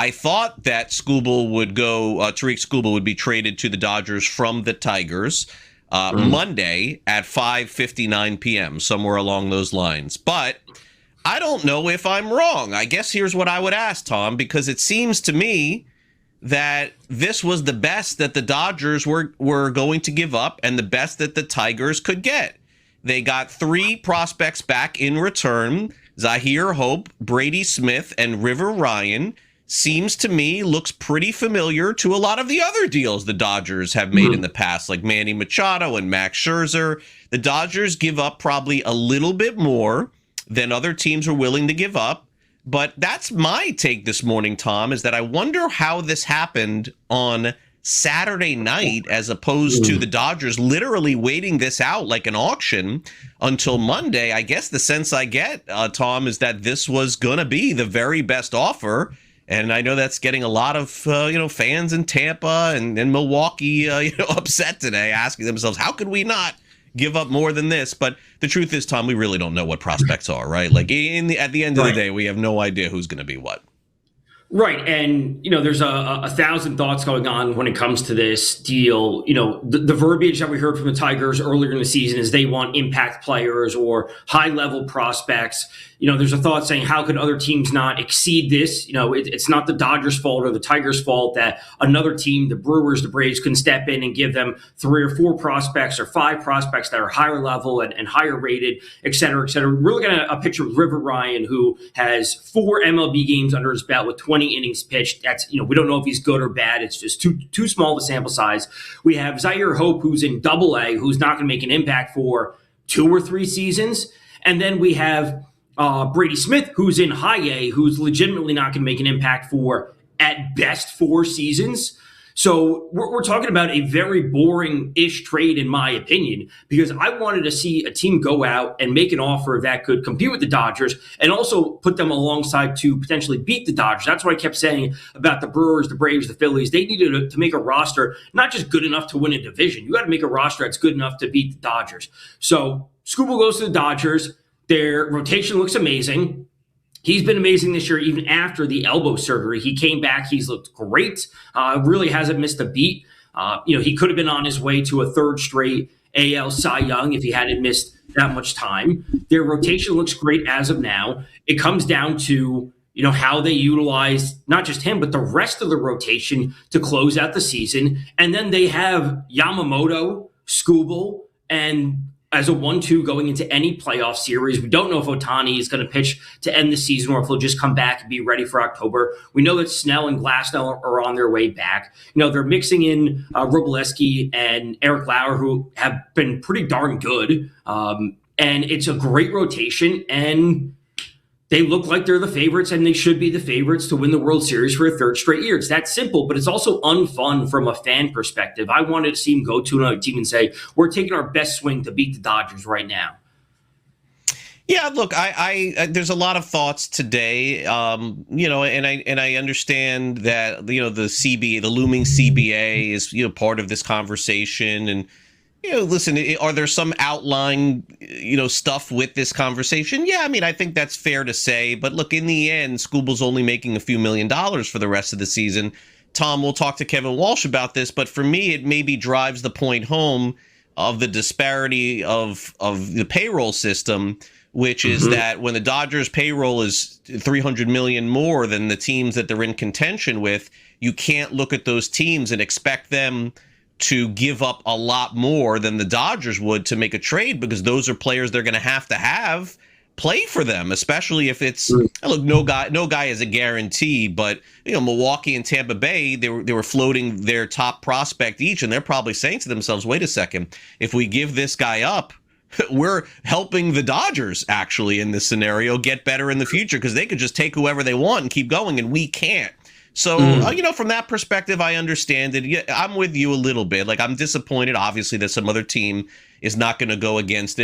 I thought that Skubal would go, Tariq Skubal would be traded to the Dodgers from the Tigers Monday at 5:59 p.m., somewhere along those lines. But I don't know if I'm wrong. I guess here's what I would ask, Tom, because it seems to me that this was the best that the Dodgers were going to give up and the best that the Tigers could get. They got 3 prospects back in return. Zahir Hope, Brady Smith, and River Ryan. Seems to me looks pretty familiar to a lot of the other deals the Dodgers have made in the past, like Manny Machado and Max Scherzer. The Dodgers give up probably a little bit more than other teams are willing to give up. But that's my take this morning, Tom, is that I wonder how this happened on Saturday night as opposed to the Dodgers literally waiting this out like an auction until Monday. I guess the sense I get, Tom, is that this was going to be the very best offer. And I know that's getting a lot of, fans in Tampa and Milwaukee, upset today, asking themselves, how could we not give up more than this? But the truth is, Tom, we really don't know what prospects are, right? Like at the end of the day, we have no idea who's going to be what. Right. And, there's a thousand thoughts going on when it comes to this deal. The verbiage that we heard from the Tigers earlier in the season is they want impact players or high level prospects. There's a thought saying, how could other teams not exceed this? It's not the Dodgers' fault or the Tigers' fault that another team, the Brewers, the Braves, can step in and give them 3 or 4 prospects or 5 prospects that are higher level and higher rated, et cetera, et cetera. We're looking at a picture of River Ryan, who has 4 MLB games under his belt with 20 innings pitched. That's, we don't know if he's good or bad. It's just too small of a sample size. We have Zahir Hope, who's in Double-A, who's not going to make an impact for 2 or 3 seasons. And then we have Brady Smith, who's in High A, who's legitimately not going to make an impact for, at best, 4 seasons. So we're talking about a very boring-ish trade, in my opinion, because I wanted to see a team go out and make an offer that could compete with the Dodgers and also put them alongside to potentially beat the Dodgers. That's what I kept saying about the Brewers, the Braves, the Phillies. They needed to make a roster not just good enough to win a division. You got to make a roster that's good enough to beat the Dodgers. So Skubal goes to the Dodgers. Their rotation looks amazing. He's been amazing this year, even after the elbow surgery. He came back. He's looked great. Really hasn't missed a beat. He could have been on his way to a 3rd straight AL Cy Young if he hadn't missed that much time. Their rotation looks great as of now. It comes down to, how they utilize not just him, but the rest of the rotation to close out the season. And then they have Yamamoto, Skubal, and as a 1-2 going into any playoff series. We don't know if Ohtani is going to pitch to end the season or if he'll just come back and be ready for October. We know that Snell and Glasnow are on their way back. They're mixing in Wroblewski and Eric Lauer, who have been pretty darn good. And it's a great rotation, and they look like they're the favorites, and they should be the favorites to win the World Series for a 3rd straight year. It's that simple, but it's also unfun from a fan perspective. I wanted to see him go to another team and say, we're taking our best swing to beat the Dodgers right now. Yeah, look, I there's a lot of thoughts today, and I understand that, the CBA, the looming CBA is, part of this conversation. And, listen, are there some outlying, stuff with this conversation? Yeah, I mean, I think that's fair to say. But look, in the end, Skubal's only making a few $1 million for the rest of the season. Tom, we'll talk to Kevin Walsh about this. But for me, it maybe drives the point home of the disparity of the payroll system, which is that when the Dodgers payroll is $300 million more than the teams that they're in contention with, you can't look at those teams and expect them to give up a lot more than the Dodgers would to make a trade, because those are players they're going to have play for them, especially if it's look, no guy is a guarantee, but Milwaukee and Tampa Bay, they were floating their top prospect each, and they're probably saying to themselves, wait a second, if we give this guy up, we're helping the Dodgers actually in this scenario get better in the future, because they could just take whoever they want and keep going, and we can't. So, from that perspective, I understand it. Yeah, I'm with you a little bit. Like, I'm disappointed, obviously, that some other team is not going to go against it.